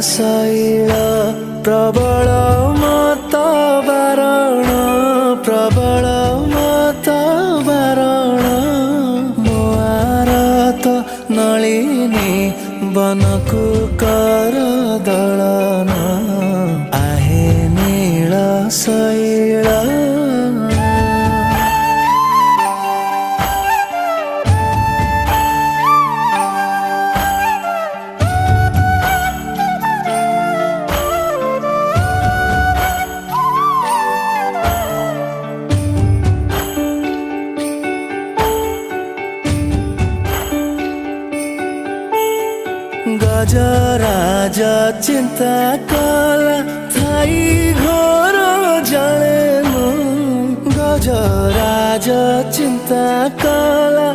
शैल प्रबल मत बारण प्रबल मत बारण मो आरत नलिनी बनकु कर दलन आहे नील शैल गजराज चिंता कला थाई घोर जलेनु गजराज चिंता कला